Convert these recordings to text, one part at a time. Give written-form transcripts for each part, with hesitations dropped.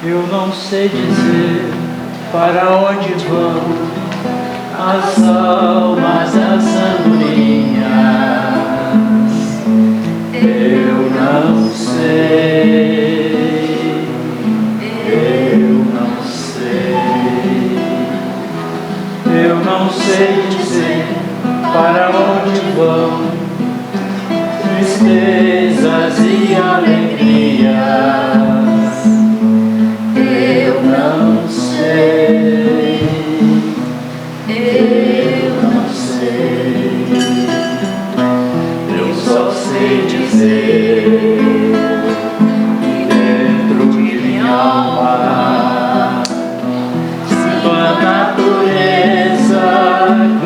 Eu não sei dizer para onde vão as almas das andorinhas. Eu não sei, eu não sei. Eu não sei dizer para onde vão tristezas e alegrias. Eu não sei, eu não sei. Eu só sei dizer que dentro de minha alma sinto a natureza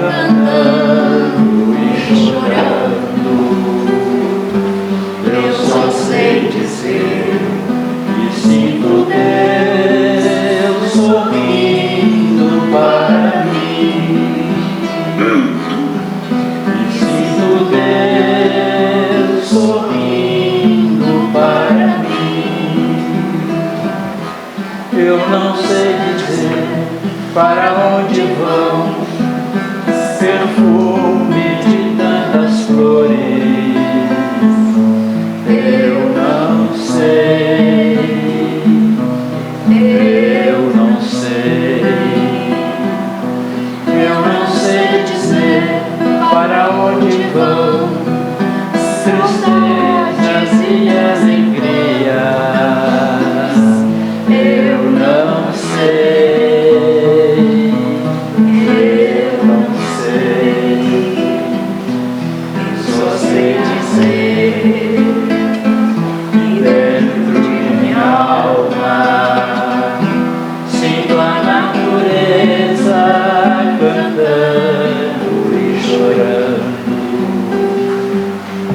cantando e chorando. Eu só sei dizer que sinto Deus sorrindo para mim. E sinto Deus sorrindo para mim. Eu não sei dizer para onde vão perfume de tantas flores. Eu não sei, eu não sei. Eu não sei dizer para onde vão tristezas e alegrias. Eu não sei, eu não sei. Só sei dizer que dentro de minha alma sinto a natureza cantando e chorando.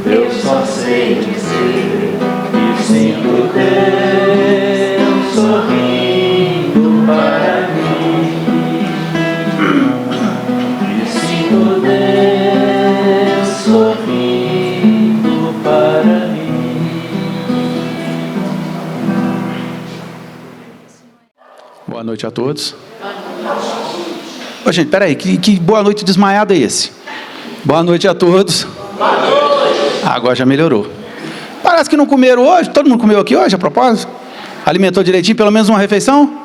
Eu só sei dizer que sinto Deus sorrindo para mim. E sinto Deus sorrindo para mim. Boa noite a todos. Ô, gente, peraí, que boa noite desmaiado é esse? Boa noite a todos. Boa noite. Agora já melhorou. Parece que não comeram hoje. Todo mundo comeu aqui hoje, a propósito? Alimentou direitinho, pelo menos uma refeição?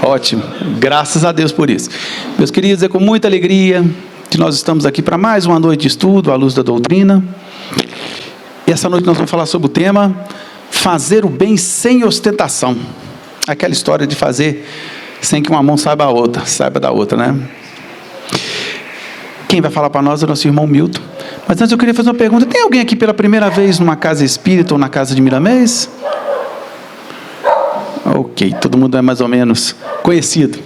Ótimo. Graças a Deus por isso. Meus queridos, é com muita alegria que nós estamos aqui para mais uma noite de estudo à luz da doutrina. E essa noite nós vamos falar sobre o tema fazer o bem sem ostentação. Aquela história de fazer sem que uma mão saiba da outra, né? Quem vai falar para nós é o nosso irmão Milton. Mas antes eu queria fazer uma pergunta. Tem alguém aqui pela primeira vez numa casa espírita ou na casa de Miramês? Ok, todo mundo é mais ou menos conhecido.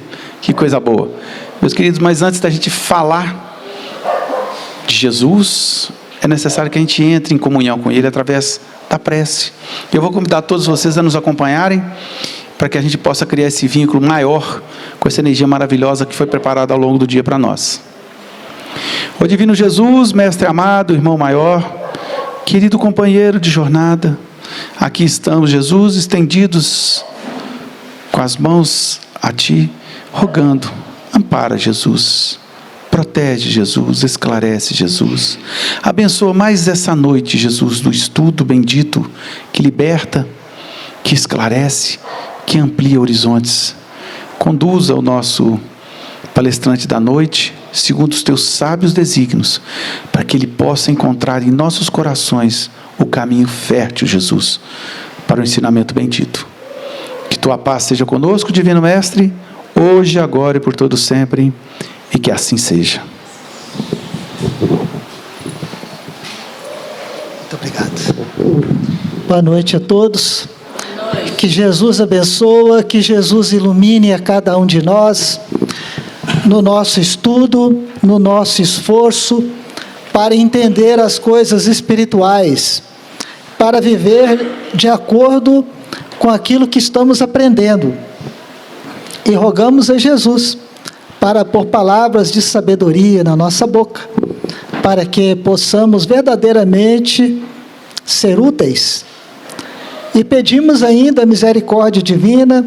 Que coisa boa. Meus queridos, mas antes da gente falar de Jesus, é necessário que a gente entre em comunhão com Ele através da prece. Eu vou convidar todos vocês a nos acompanharem, para que a gente possa criar esse vínculo maior com essa energia maravilhosa que foi preparada ao longo do dia para nós. Ó divino Jesus, mestre amado, irmão maior, querido companheiro de jornada, aqui estamos, Jesus, estendidos com as mãos a Ti, rogando, ampara, Jesus, protege, Jesus, esclarece, Jesus, abençoa mais essa noite, Jesus, do estudo bendito, que liberta, que esclarece, que amplia horizontes. Conduza o nosso palestrante da noite, segundo os Teus sábios desígnios, para que ele possa encontrar em nossos corações o caminho fértil, Jesus, para o ensinamento bendito. Que Tua paz seja conosco, Divino Mestre, hoje, agora e por todo sempre, e que assim seja. Muito obrigado. Boa noite a todos. Que Jesus abençoe, que Jesus ilumine a cada um de nós, no nosso estudo, no nosso esforço, para entender as coisas espirituais, para viver de acordo com aquilo que estamos aprendendo. E rogamos a Jesus para pôr palavras de sabedoria na nossa boca, para que possamos verdadeiramente ser úteis E pedimos ainda a misericórdia divina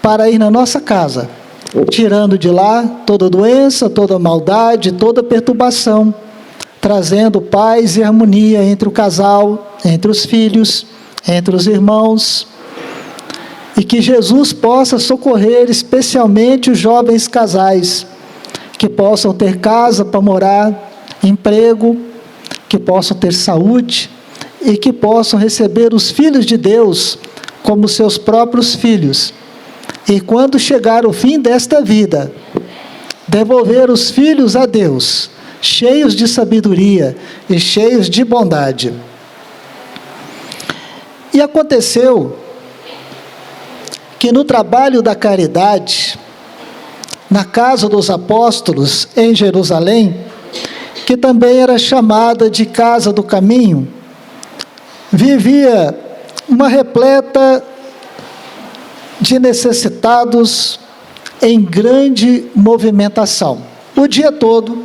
para ir na nossa casa, tirando de lá toda doença, toda maldade, toda perturbação, trazendo paz e harmonia entre o casal, entre os filhos, entre os irmãos, e que Jesus possa socorrer especialmente os jovens casais, que possam ter casa para morar, emprego, que possam ter saúde e que possam receber os filhos de Deus como seus próprios filhos. E quando chegar o fim desta vida, devolver os filhos a Deus, cheios de sabedoria e cheios de bondade. E aconteceu que no trabalho da caridade, na casa dos apóstolos em Jerusalém, que também era chamada de Casa do Caminho, vivia uma repleta de necessitados em grande movimentação. O dia todo,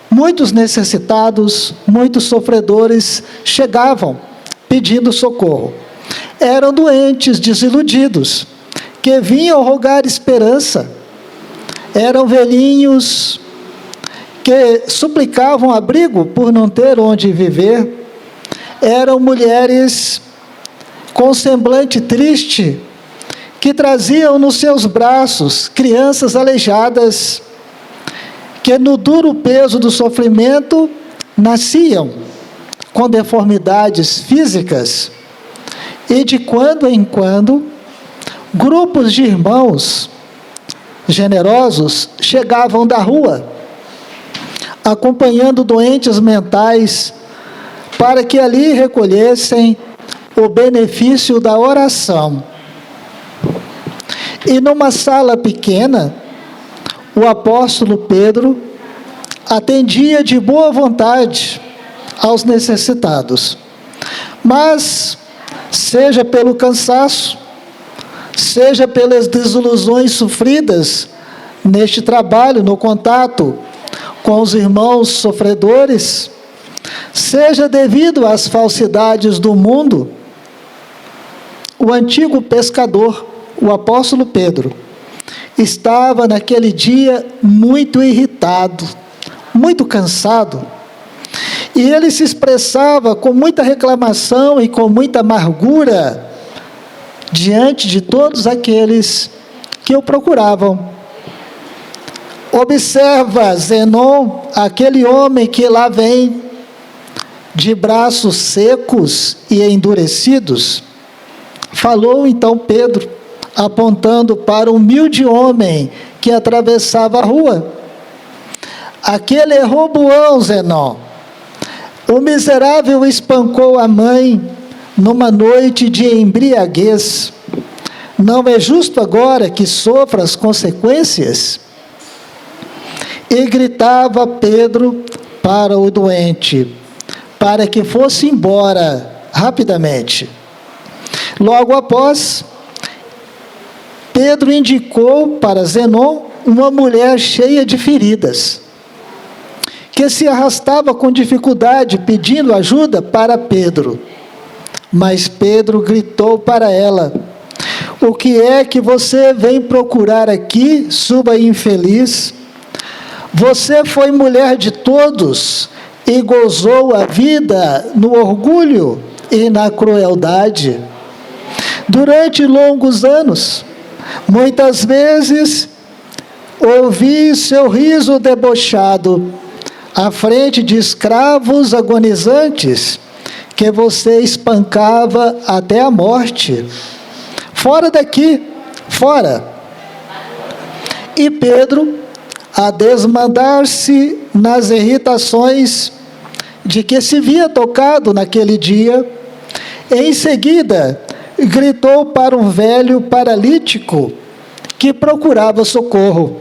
muitos necessitados, muitos sofredores chegavam pedindo socorro. Eram doentes, desiludidos, que vinham rogar esperança. Eram velhinhos que suplicavam abrigo por não ter onde viver. Eram mulheres com semblante triste, que traziam nos seus braços crianças aleijadas, que no duro peso do sofrimento nasciam com deformidades físicas, e de quando em quando, grupos de irmãos generosos chegavam da rua, acompanhando doentes mentais, para que ali recolhessem o benefício da oração. E numa sala pequena, o apóstolo Pedro atendia de boa vontade aos necessitados. Mas, seja pelo cansaço, seja pelas desilusões sofridas neste trabalho, no contato com os irmãos sofredores, seja devido às falsidades do mundo, o antigo pescador, o apóstolo Pedro, estava naquele dia muito irritado, muito cansado, e ele se expressava com muita reclamação e com muita amargura diante de todos aqueles que o procuravam. Observa Zenon, aquele homem que lá vem, de braços secos e endurecidos. Falou então Pedro, apontando para o humilde homem que atravessava a rua. Aquele é Roboão, Zenon. O miserável espancou a mãe numa noite de embriaguez. Não é justo agora que sofra as consequências? E gritava Pedro para o doente, para que fosse embora rapidamente. Logo após, Pedro indicou para Zenon uma mulher cheia de feridas, que se arrastava com dificuldade pedindo ajuda para Pedro. Mas Pedro gritou para ela: o que é que você vem procurar aqui, suba infeliz? Você foi mulher de todos e gozou a vida no orgulho e na crueldade. Durante longos anos, muitas vezes, ouvi seu riso debochado à frente de escravos agonizantes que você espancava até a morte. Fora daqui, fora. E Pedro, a desmandar-se nas irritações de que se via tocado naquele dia, em seguida gritou para um velho paralítico que procurava socorro: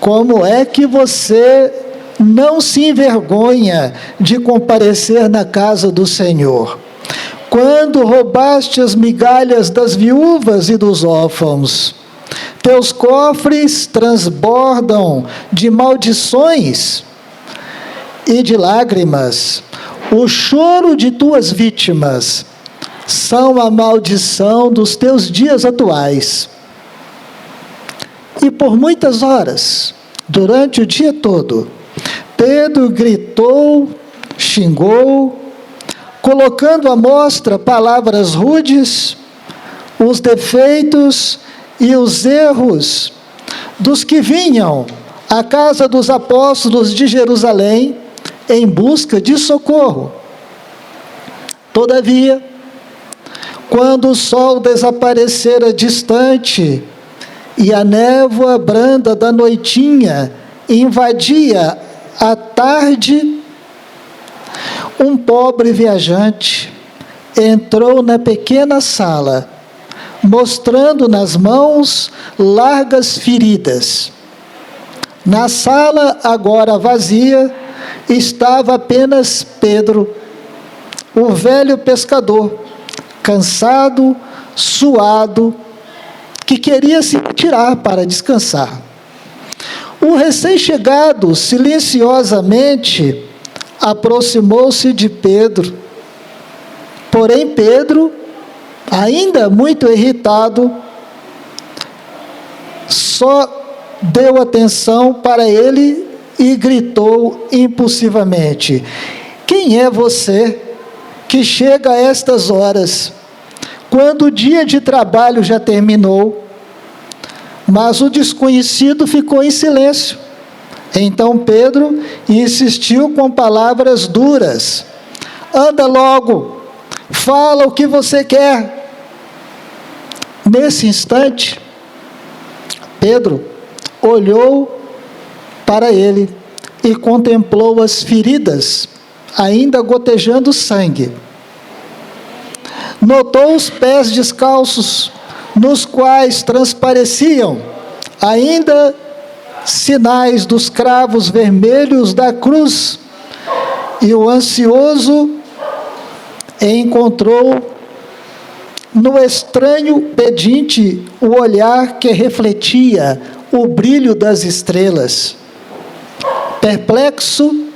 como é que você não se envergonha de comparecer na casa do Senhor, quando roubaste as migalhas das viúvas e dos órfãos? Teus cofres transbordam de maldições e de lágrimas. O choro de tuas vítimas são a maldição dos teus dias atuais. E por muitas horas, durante o dia todo, Pedro gritou, xingou, colocando à mostra palavras rudes, os defeitos e os erros dos que vinham à casa dos apóstolos de Jerusalém em busca de socorro. Todavia, quando o sol desaparecera distante e a névoa branda da noitinha invadia a tarde, um pobre viajante entrou na pequena sala, mostrando nas mãos largas feridas. Na sala, agora vazia, estava apenas Pedro, o velho pescador, cansado, suado, que queria se retirar para descansar. O recém-chegado, silenciosamente, aproximou-se de Pedro. Porém, Pedro, ainda muito irritado, só deu atenção para ele e gritou impulsivamente: quem é você que chega a estas horas, quando o dia de trabalho já terminou? Mas o desconhecido ficou em silêncio. Então Pedro insistiu com palavras duras: anda logo, fala o que você quer. Nesse instante, Pedro olhou para ele e contemplou as feridas, ainda gotejando sangue. Notou os pés descalços, nos quais transpareciam ainda sinais dos cravos vermelhos da cruz, e o ansioso encontrou no estranho pedinte o olhar que refletia o brilho das estrelas. Perplexo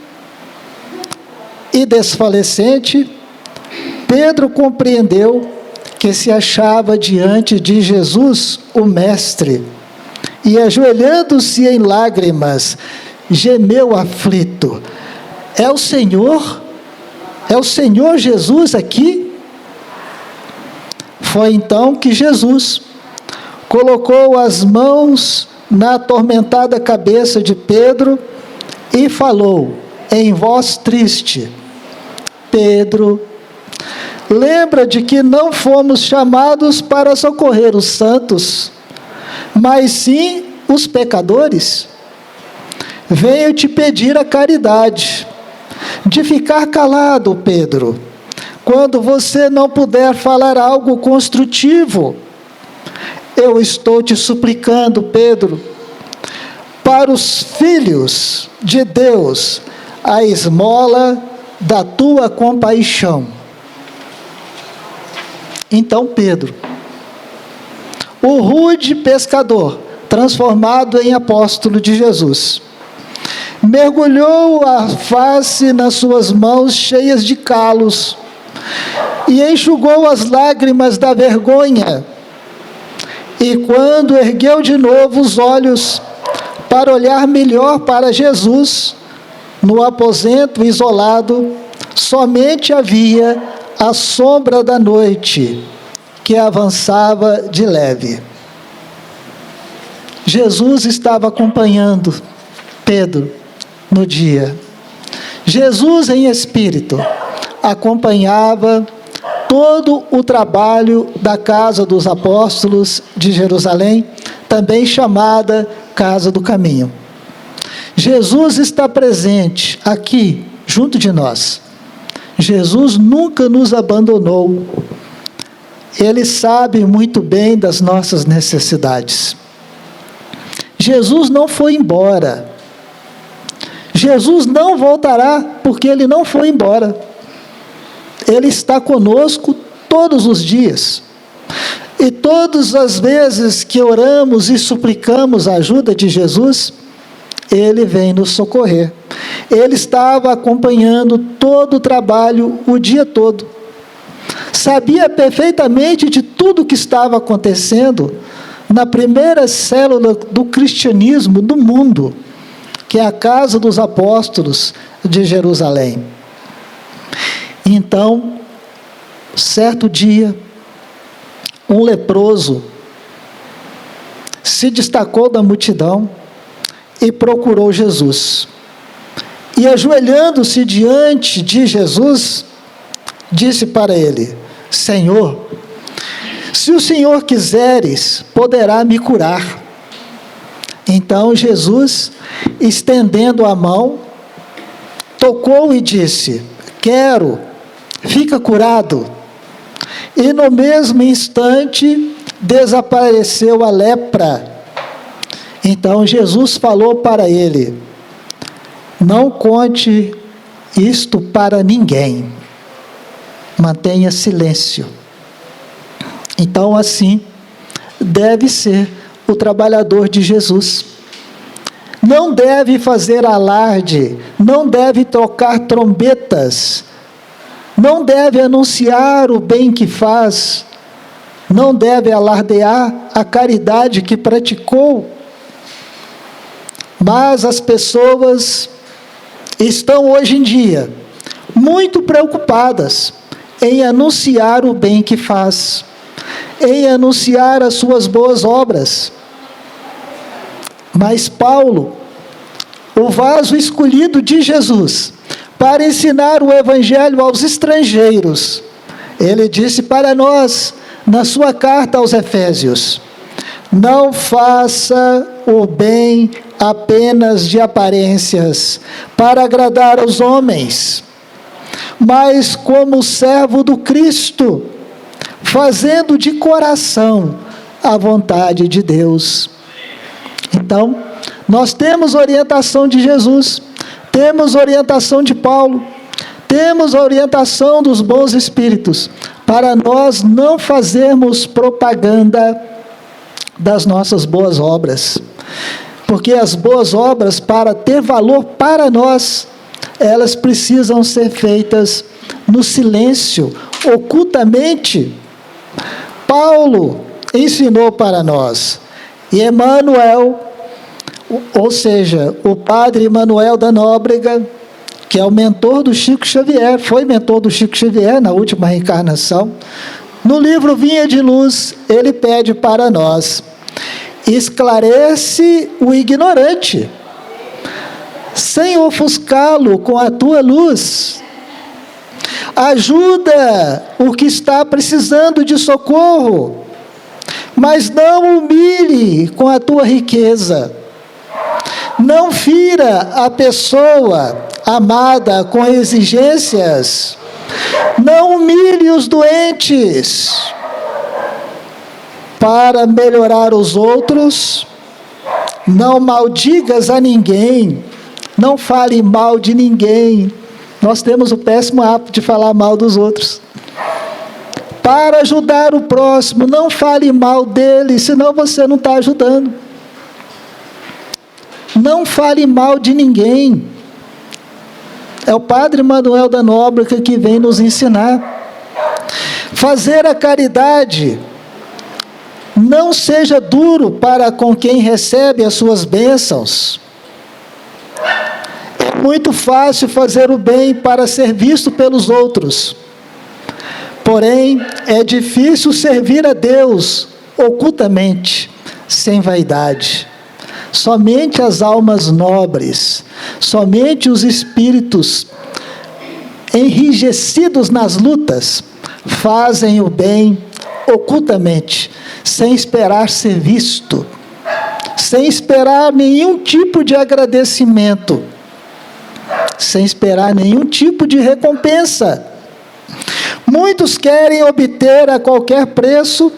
e desfalecente, Pedro compreendeu que se achava diante de Jesus, o Mestre, e ajoelhando-se em lágrimas, gemeu aflito: é o Senhor? É o Senhor Jesus aqui? Foi então que Jesus colocou as mãos na atormentada cabeça de Pedro e falou em voz triste: Pedro, lembra de que não fomos chamados para socorrer os santos, mas sim os pecadores? Venho te pedir a caridade de ficar calado, Pedro, quando você não puder falar algo construtivo. Eu estou te suplicando, Pedro, para os filhos de Deus, a esmola da tua compaixão. Então Pedro, o rude pescador, transformado em apóstolo de Jesus, mergulhou a face nas suas mãos cheias de calos e enxugou as lágrimas da vergonha. E quando ergueu de novo os olhos para olhar melhor para Jesus, no aposento isolado, somente havia a sombra da noite que avançava de leve. Jesus estava acompanhando Pedro no dia. Jesus em espírito acompanhava todo o trabalho da casa dos apóstolos de Jerusalém, também chamada Casa do Caminho. Jesus está presente aqui, junto de nós. Jesus nunca nos abandonou. Ele sabe muito bem das nossas necessidades. Jesus não foi embora. Jesus não voltará, porque Ele não foi embora. Ele está conosco todos os dias. E todas as vezes que oramos e suplicamos a ajuda de Jesus, Ele vem nos socorrer. Ele estava acompanhando todo o trabalho o dia todo. sabia perfeitamente de tudo o que estava acontecendo na primeira célula do cristianismo do mundo, que é a casa dos apóstolos de Jerusalém. Então, certo dia, um leproso se destacou da multidão e procurou Jesus. E ajoelhando-se diante de Jesus, disse para ele: Senhor, se o Senhor quiseres, poderá me curar. Então Jesus, estendendo a mão, tocou e disse: quero, fica curado. E no mesmo instante desapareceu a lepra. Então Jesus falou para ele: não conte isto para ninguém, mantenha silêncio. Então assim deve ser o trabalhador de Jesus. Não deve fazer alarde, não deve tocar trombetas, não deve anunciar o bem que faz, não deve alardear a caridade que praticou. Mas as pessoas estão hoje em dia muito preocupadas em anunciar o bem que faz, em anunciar as suas boas obras. Mas Paulo, o vaso escolhido de Jesus para ensinar o evangelho aos estrangeiros, ele disse para nós, na sua carta aos Efésios: não faça o bem apenas de aparências, para agradar aos homens, mas como servo do Cristo, fazendo de coração a vontade de Deus. Então, nós temos orientação de Jesus, temos orientação de Paulo, temos a orientação dos bons espíritos, para nós não fazermos propaganda das nossas boas obras. Porque as boas obras, para ter valor para nós, elas precisam ser feitas no silêncio, ocultamente. Paulo ensinou para nós, e Emmanuel, ou seja, o padre Emmanuel da Nóbrega, que é o mentor do Chico Xavier, foi mentor do Chico Xavier na última reencarnação, no livro Vinha de Luz, ele pede para nós: esclarece o ignorante, sem ofuscá-lo com a tua luz. Ajuda o que está precisando de socorro, mas não humilhe com a tua riqueza. Não fira a pessoa amada com exigências. Não humilhe os doentes. Para melhorar os outros, não maldigas a ninguém, não fale mal de ninguém. Nós temos o péssimo hábito de falar mal dos outros. Para ajudar o próximo, não fale mal dele, senão você não está ajudando. Não fale mal de ninguém. É o padre Manuel da Nóbrega que vem nos ensinar. Fazer a caridade. Não seja duro para com quem recebe as suas bênçãos. É muito fácil fazer o bem para ser visto pelos outros. Porém, é difícil servir a Deus ocultamente, sem vaidade. Somente as almas nobres, somente os espíritos enrijecidos nas lutas, fazem o bem ocultamente, sem esperar ser visto, sem esperar nenhum tipo de agradecimento, sem esperar nenhum tipo de recompensa. Muitos querem obter a qualquer preço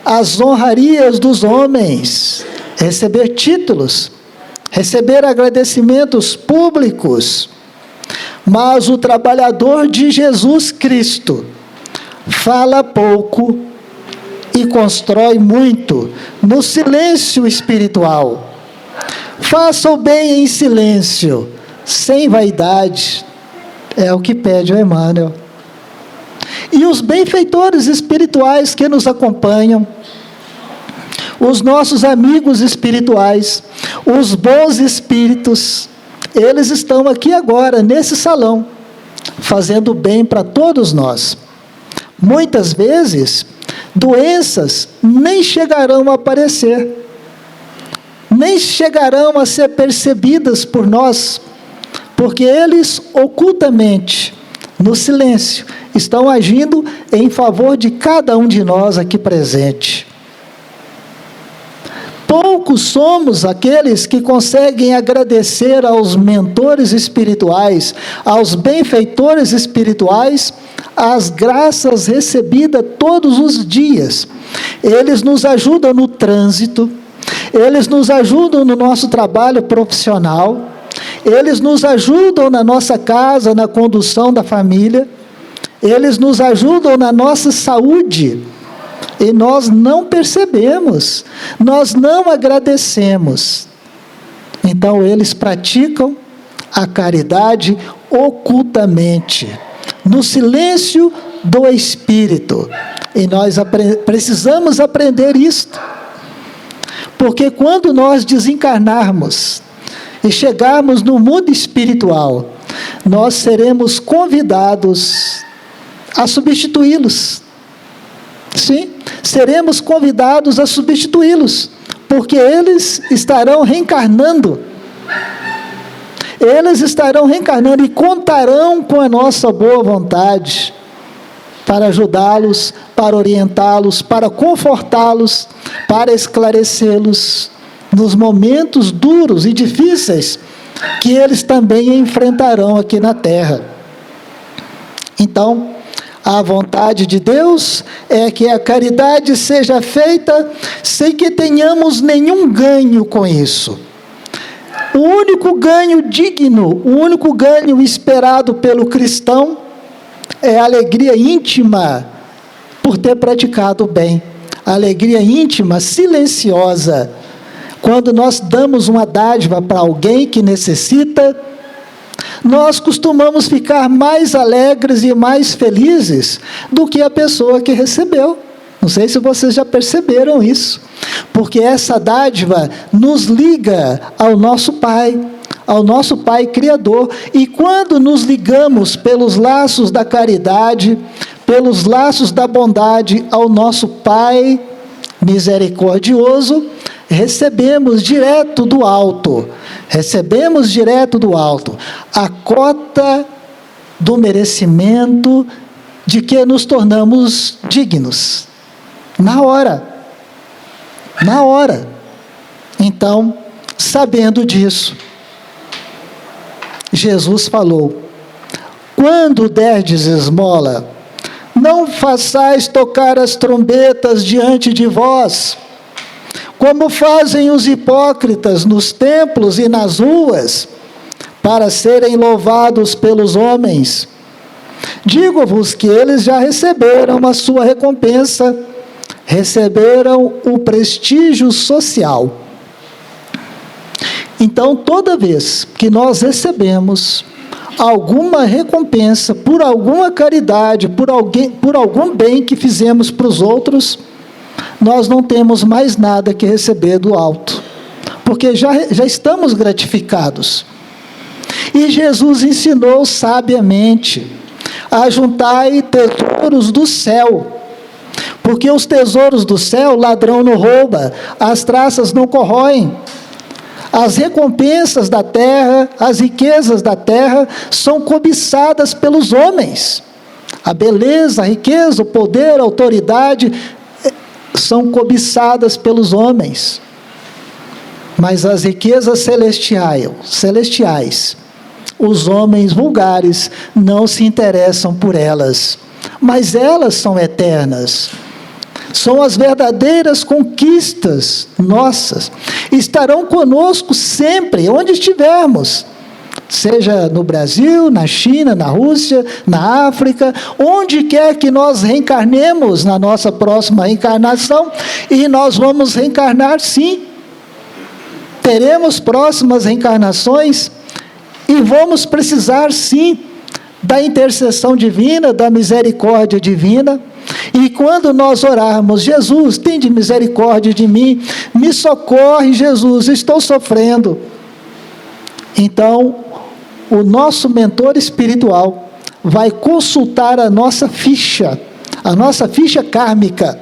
as honrarias dos homens, receber títulos, receber agradecimentos públicos, mas o trabalhador de Jesus Cristo fala pouco e constrói muito no silêncio espiritual. Faça o bem em silêncio, sem vaidade, é o que pede o Emmanuel. E os benfeitores espirituais que nos acompanham, os nossos amigos espirituais, os bons espíritos, eles estão aqui agora, nesse salão, fazendo bem para todos nós. Muitas vezes, doenças nem chegarão a aparecer, nem chegarão a ser percebidas por nós, porque eles ocultamente, no silêncio, estão agindo em favor de cada um de nós aqui presente. Poucos somos aqueles que conseguem agradecer aos mentores espirituais, aos benfeitores espirituais, as graças recebidas todos os dias. Eles nos ajudam no trânsito, eles nos ajudam no nosso trabalho profissional, eles nos ajudam na nossa casa, na condução da família, eles nos ajudam na nossa saúde, e nós não percebemos, nós não agradecemos. Então eles praticam a caridade ocultamente, no silêncio do Espírito, e nós precisamos aprender isto, porque quando nós desencarnarmos e chegarmos no mundo espiritual, nós seremos convidados a substituí-los. Sim, seremos convidados a substituí-los, porque eles estarão reencarnando. Eles estarão reencarnando e contarão com a nossa boa vontade para ajudá-los, para orientá-los, para confortá-los, para esclarecê-los nos momentos duros e difíceis que eles também enfrentarão aqui na Terra. Então, a vontade de Deus é que a caridade seja feita sem que tenhamos nenhum ganho com isso. O único ganho digno, o único ganho esperado pelo cristão é a alegria íntima por ter praticado o bem. A alegria íntima, silenciosa. Quando nós damos uma dádiva para alguém que necessita, nós costumamos ficar mais alegres e mais felizes do que a pessoa que recebeu. Não sei se vocês já perceberam isso, porque essa dádiva nos liga ao nosso Pai Criador, e quando nos ligamos pelos laços da caridade, pelos laços da bondade ao nosso Pai misericordioso, recebemos direto do alto a cota do merecimento de que nos tornamos dignos, na hora. Então, sabendo disso, Jesus falou: quando derdes esmola, não façais tocar as trombetas diante de vós, como fazem os hipócritas nos templos e nas ruas, para serem louvados pelos homens. Digo-vos que eles já receberam a sua recompensa, receberam o prestígio social. Então, toda vez que nós recebemos alguma recompensa por alguma caridade, por algum bem que fizemos para os outros, nós não temos mais nada que receber do alto, porque já estamos gratificados. E Jesus ensinou sabiamente: ajuntai tesouros do céu, porque os tesouros do céu ladrão não rouba, as traças não corroem. As recompensas da terra, as riquezas da terra são cobiçadas pelos homens. A beleza, a riqueza, o poder, a autoridade são cobiçadas pelos homens. Mas as riquezas celestiais, os homens vulgares não se interessam por elas, mas elas são eternas. São as verdadeiras conquistas nossas. Estarão conosco sempre, onde estivermos. Seja no Brasil, na China, na Rússia, na África, onde quer que nós reencarnemos na nossa próxima reencarnação, e nós vamos reencarnar sim. Teremos próximas reencarnações e vamos precisar sim da intercessão divina, da misericórdia divina. E quando nós orarmos, Jesus, tende misericórdia de mim, me socorre, Jesus, estou sofrendo. Então, o nosso mentor espiritual vai consultar a nossa ficha kármica,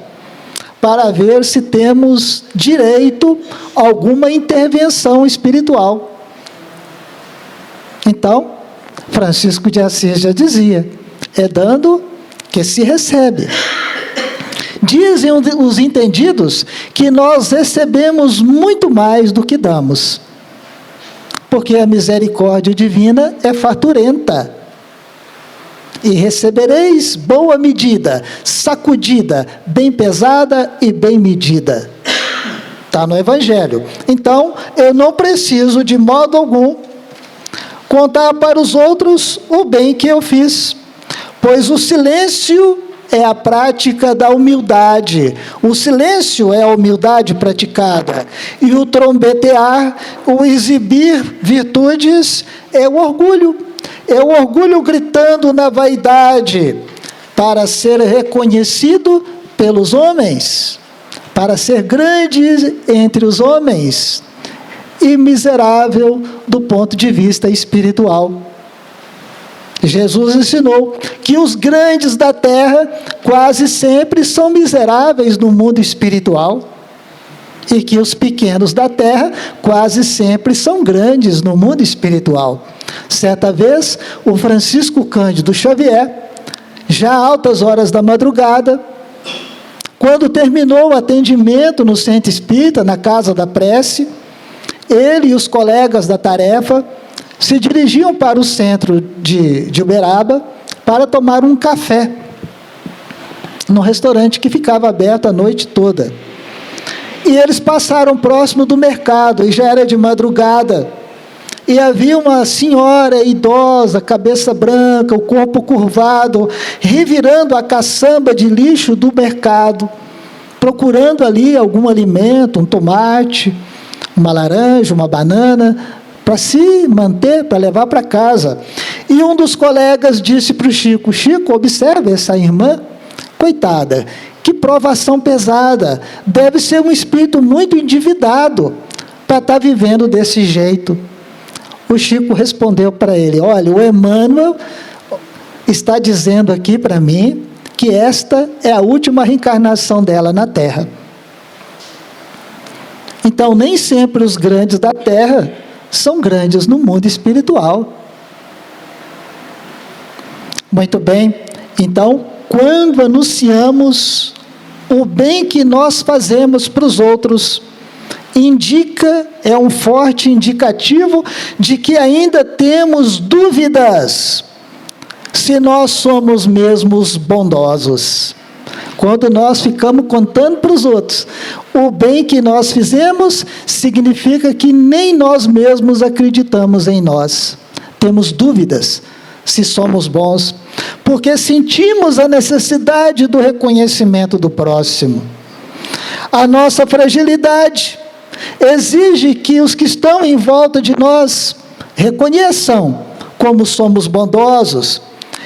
para ver se temos direito a alguma intervenção espiritual. Então, Francisco de Assis já dizia, é dando que se recebe. Dizem os entendidos que nós recebemos muito mais do que damos, porque a misericórdia divina é farturenta. E recebereis boa medida, sacudida, bem pesada e bem medida. Está no Evangelho. Então, eu não preciso de modo algum contar para os outros o bem que eu fiz, pois o silêncio é a prática da humildade. O silêncio é a humildade praticada. E o trombetear, o exibir virtudes, é o orgulho. É o orgulho gritando na vaidade, para ser reconhecido pelos homens, para ser grande entre os homens, e miserável do ponto de vista espiritual. Jesus ensinou que os grandes da terra quase sempre são miseráveis no mundo espiritual, e que os pequenos da terra quase sempre são grandes no mundo espiritual. Certa vez, o Francisco Cândido Xavier, já altas horas da madrugada, quando terminou o atendimento no centro espírita, na casa da prece, ele e os colegas da tarefa se dirigiam para o centro de Uberaba para tomar um café, num restaurante que ficava aberto a noite toda. E eles passaram próximo do mercado, e já era de madrugada, e havia uma senhora idosa, cabeça branca, o corpo curvado, revirando a caçamba de lixo do mercado, procurando ali algum alimento, um tomate, uma laranja, uma banana, para se manter, para levar para casa. E um dos colegas disse para o Chico: Chico, observe essa irmã, coitada, que provação pesada, deve ser um espírito muito endividado para estar vivendo desse jeito. O Chico respondeu para ele: olha, o Emmanuel está dizendo aqui para mim que esta é a última reencarnação dela na Terra. Então, nem sempre os grandes da Terra são grandes no mundo espiritual. Muito bem, então, quando anunciamos o bem que nós fazemos para os outros, é um forte indicativo de que ainda temos dúvidas se nós somos mesmos bondosos. Quando nós ficamos contando para os outros o bem que nós fizemos, significa que nem nós mesmos acreditamos em nós. Temos dúvidas se somos bons, porque sentimos a necessidade do reconhecimento do próximo. A nossa fragilidade exige que os que estão em volta de nós reconheçam como somos bondosos.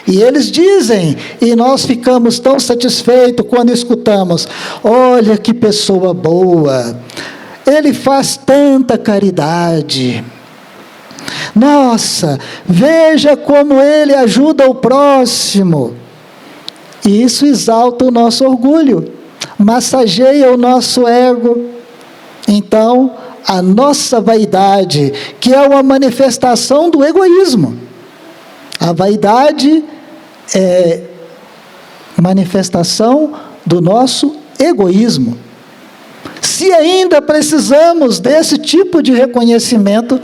E eles dizem, e nós ficamos tão satisfeitos quando escutamos: olha que pessoa boa, ele faz tanta caridade. Nossa, veja como ele ajuda o próximo. E isso exalta o nosso orgulho, massageia o nosso ego. Então, a nossa vaidade, que é uma manifestação do egoísmo. A vaidade é manifestação do nosso egoísmo. Se ainda precisamos desse tipo de reconhecimento,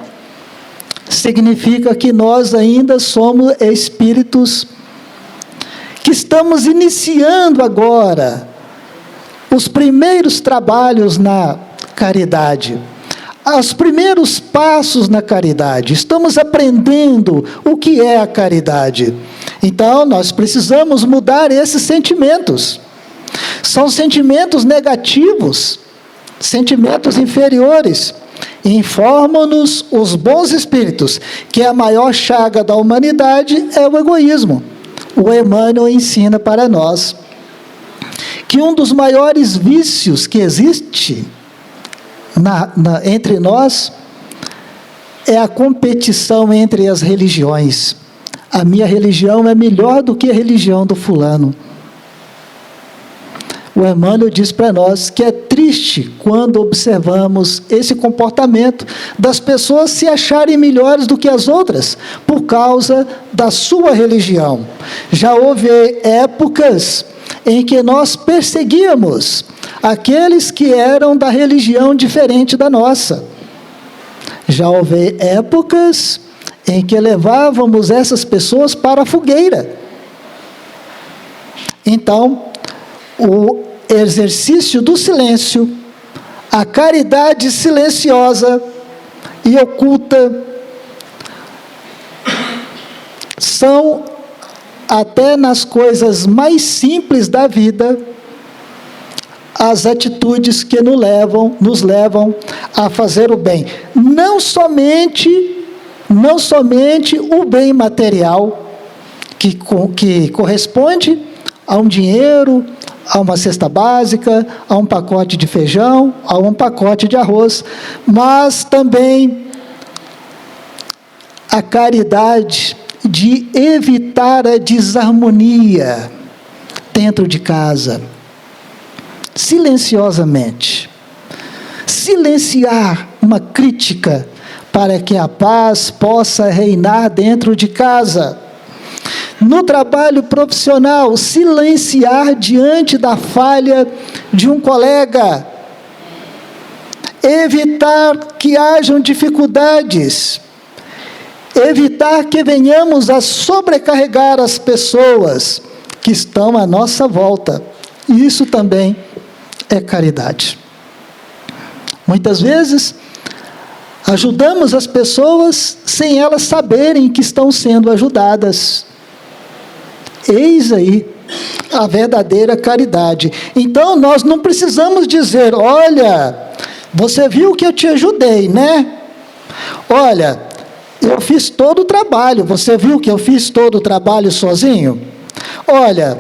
significa que nós ainda somos espíritos que estamos iniciando agora os primeiros trabalhos na caridade, os primeiros passos na caridade. Estamos aprendendo o que é a caridade. Então, nós precisamos mudar esses sentimentos. São sentimentos negativos, sentimentos inferiores, informam-nos os bons espíritos que a maior chaga da humanidade é o egoísmo. O Emmanuel ensina para nós que um dos maiores vícios que existe entre nós é a competição entre as religiões. A minha religião é melhor do que a religião do fulano. O Emmanuel diz para nós que é triste quando observamos esse comportamento das pessoas se acharem melhores do que as outras por causa da sua religião. Já houve épocas em que nós perseguíamos aqueles que eram da religião diferente da nossa. Já houve épocas em que levávamos essas pessoas para a fogueira. Então, o exercício do silêncio, a caridade silenciosa e oculta, são, até nas coisas mais simples da vida, as atitudes que nos levam a fazer o bem. Não somente o bem material, que corresponde a um dinheiro, a uma cesta básica, a um pacote de feijão, a um pacote de arroz, mas também a caridade de evitar a desarmonia dentro de casa, silenciosamente. Silenciar uma crítica para que a paz possa reinar dentro de casa. No trabalho profissional, silenciar diante da falha de um colega. Evitar que hajam dificuldades. Evitar que venhamos a sobrecarregar as pessoas que estão à nossa volta. Isso também é caridade. Muitas vezes, ajudamos as pessoas sem elas saberem que estão sendo ajudadas. Eis aí a verdadeira caridade. Então, nós não precisamos dizer, olha, você viu que eu te ajudei, né? Olha, eu fiz todo o trabalho, você viu que eu fiz todo o trabalho sozinho? Olha,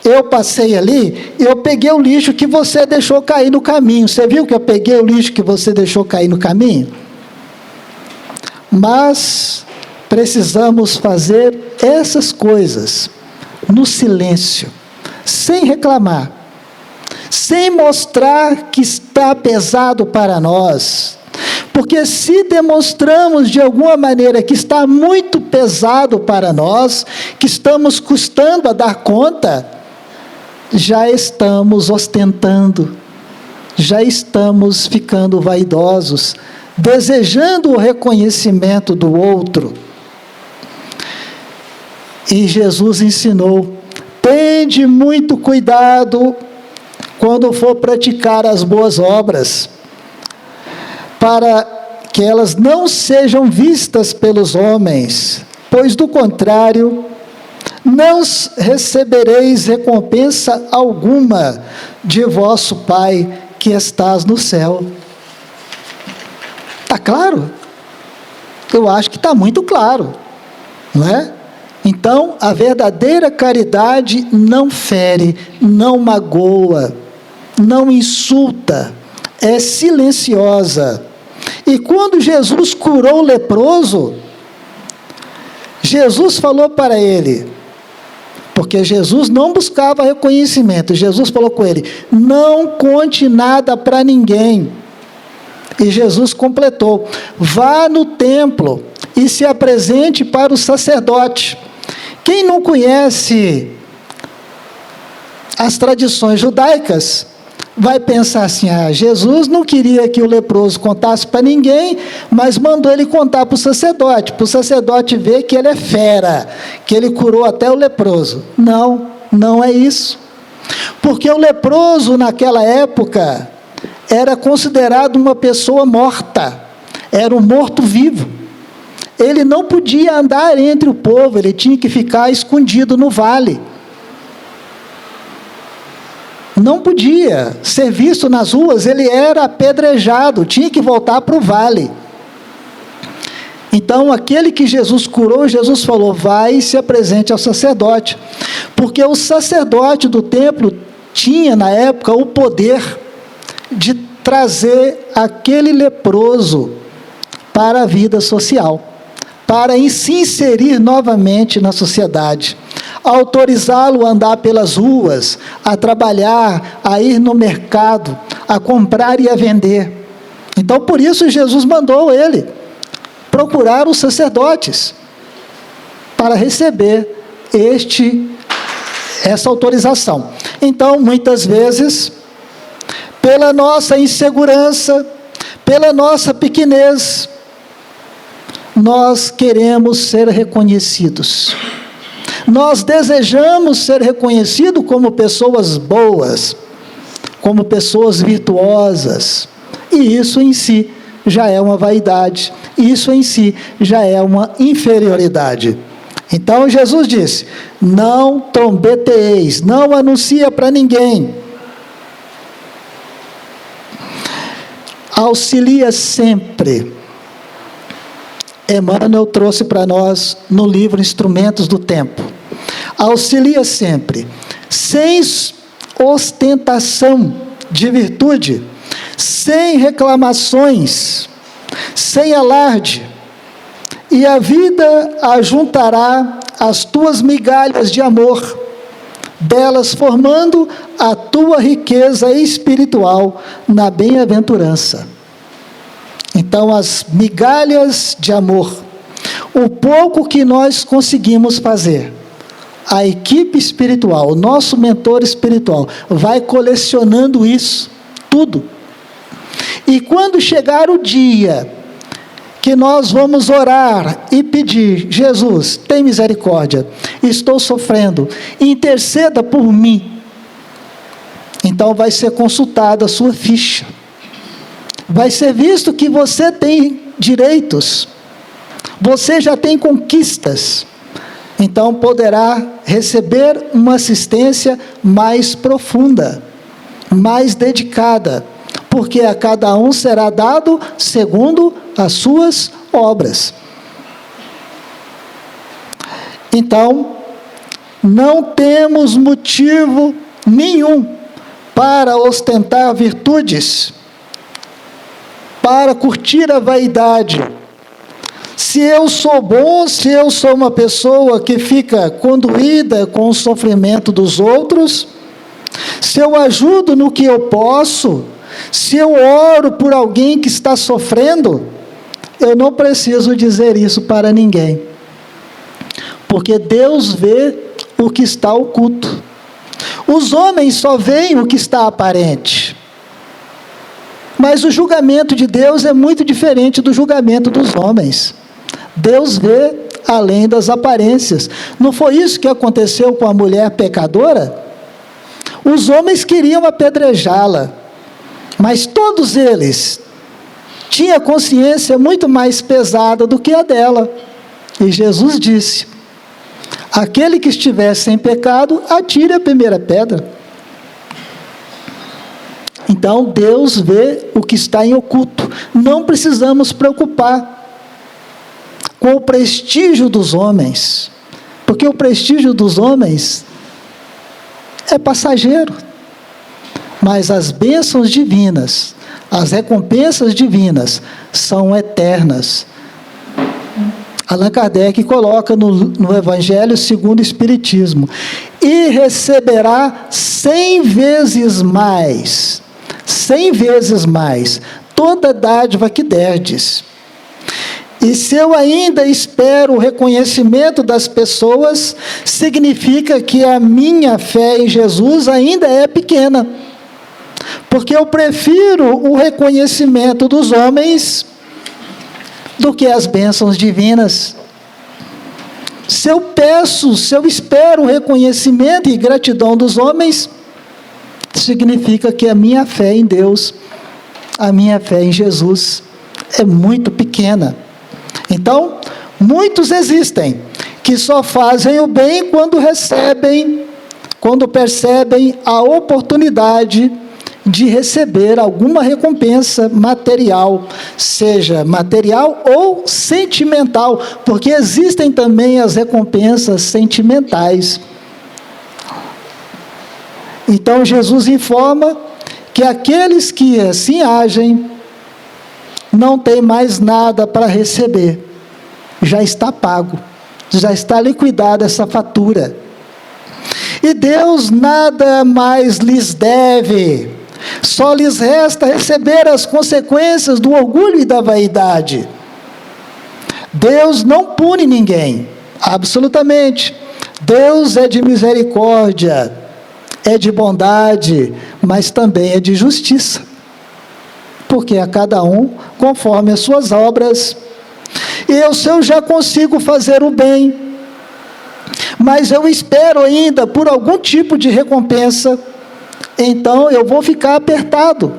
eu passei ali e eu peguei o lixo que você deixou cair no caminho. Você viu que eu peguei o lixo que você deixou cair no caminho? Mas precisamos fazer essas coisas no silêncio, sem reclamar, sem mostrar que está pesado para nós. Porque se demonstramos de alguma maneira que está muito pesado para nós, que estamos custando a dar conta, já estamos ostentando, já estamos ficando vaidosos, desejando o reconhecimento do outro. E Jesus ensinou, tende muito cuidado quando for praticar as boas obras, para que elas não sejam vistas pelos homens, pois do contrário, não recebereis recompensa alguma de vosso Pai que estás no céu. Está claro? Eu acho que está muito claro, não é? Então, a verdadeira caridade não fere, não magoa, não insulta, é silenciosa. E quando Jesus curou o leproso, Jesus falou para ele, porque Jesus não buscava reconhecimento, Jesus falou com ele, não conte nada para ninguém. E Jesus completou, vá no templo e se apresente para o sacerdote. Quem não conhece as tradições judaicas, vai pensar assim, Jesus não queria que o leproso contasse para ninguém, mas mandou ele contar para o sacerdote ver que ele é fera, que ele curou até o leproso. Não, não é isso. Porque o leproso naquela época era considerado uma pessoa morta, era um morto-vivo. Ele não podia andar entre o povo, ele tinha que ficar escondido no vale. não podia ser visto nas ruas, ele era apedrejado, tinha que voltar para o vale. Então, aquele que Jesus curou, Jesus falou: vai e se apresente ao sacerdote, porque o sacerdote do templo tinha, na época, o poder de trazer aquele leproso para a vida social, para se inserir novamente na sociedade, autorizá-lo a andar pelas ruas, a trabalhar, a ir no mercado, a comprar e a vender. Então, por isso, Jesus mandou ele procurar os sacerdotes para receber essa autorização. Então, muitas vezes, pela nossa insegurança, pela nossa pequenez, nós queremos ser reconhecidos. Nós desejamos ser reconhecidos como pessoas boas, como pessoas virtuosas. E isso em si já é uma vaidade. Isso em si já é uma inferioridade. Então Jesus disse: não trombeteis, não anuncia para ninguém. Auxilia sempre. Emmanuel trouxe para nós no livro Instrumentos do Tempo. Auxilia sempre, sem ostentação de virtude, sem reclamações, sem alarde, e a vida ajuntará as tuas migalhas de amor, delas formando a tua riqueza espiritual na bem-aventurança. Então, as migalhas de amor, o pouco que nós conseguimos fazer, a equipe espiritual, o nosso mentor espiritual, vai colecionando isso, tudo. E quando chegar o dia que nós vamos orar e pedir: Jesus, tem misericórdia, estou sofrendo, interceda por mim. Então vai ser consultada a sua ficha. Vai ser visto que você tem direitos, você já tem conquistas. Então poderá receber uma assistência mais profunda, mais dedicada, porque a cada um será dado segundo as suas obras. Então, não temos motivo nenhum para ostentar virtudes, para curtir a vaidade. Se eu sou bom, se eu sou uma pessoa que fica conduída com o sofrimento dos outros, se eu ajudo no que eu posso, se eu oro por alguém que está sofrendo, eu não preciso dizer isso para ninguém, porque Deus vê o que está oculto. Os homens só veem o que está aparente, mas o julgamento de Deus é muito diferente do julgamento dos homens. Deus vê além das aparências. Não foi isso que aconteceu com a mulher pecadora? Os homens queriam apedrejá-la, mas todos eles tinham consciência muito mais pesada do que a dela. E Jesus disse: aquele que estiver sem pecado, atire a primeira pedra. Então Deus vê o que está em oculto. Não precisamos preocupar com o prestígio dos homens, porque o prestígio dos homens é passageiro, mas as bênçãos divinas, as recompensas divinas são eternas. Allan Kardec coloca no Evangelho segundo o Espiritismo: e receberá 100 vezes mais, toda dádiva que derdes. E se eu ainda espero o reconhecimento das pessoas, significa que a minha fé em Jesus ainda é pequena, porque eu prefiro o reconhecimento dos homens do que as bênçãos divinas. Se eu espero o reconhecimento e gratidão dos homens, significa que a minha fé em Deus, a minha fé em Jesus é muito pequena. Então, muitos existem que só fazem o bem quando recebem quando percebem a oportunidade de receber alguma recompensa material, seja material ou sentimental, porque existem também as recompensas sentimentais. Então Jesus informa que aqueles que assim agem não têm mais nada para receber, já está pago, já está liquidada essa fatura. E Deus nada mais lhes deve, só lhes resta receber as consequências do orgulho e da vaidade. Deus não pune ninguém, absolutamente. Deus é de misericórdia, é de bondade, mas também é de justiça, porque a cada um conforme as suas obras. E se eu já consigo fazer o bem, mas eu espero ainda por algum tipo de recompensa, então eu vou ficar apertado,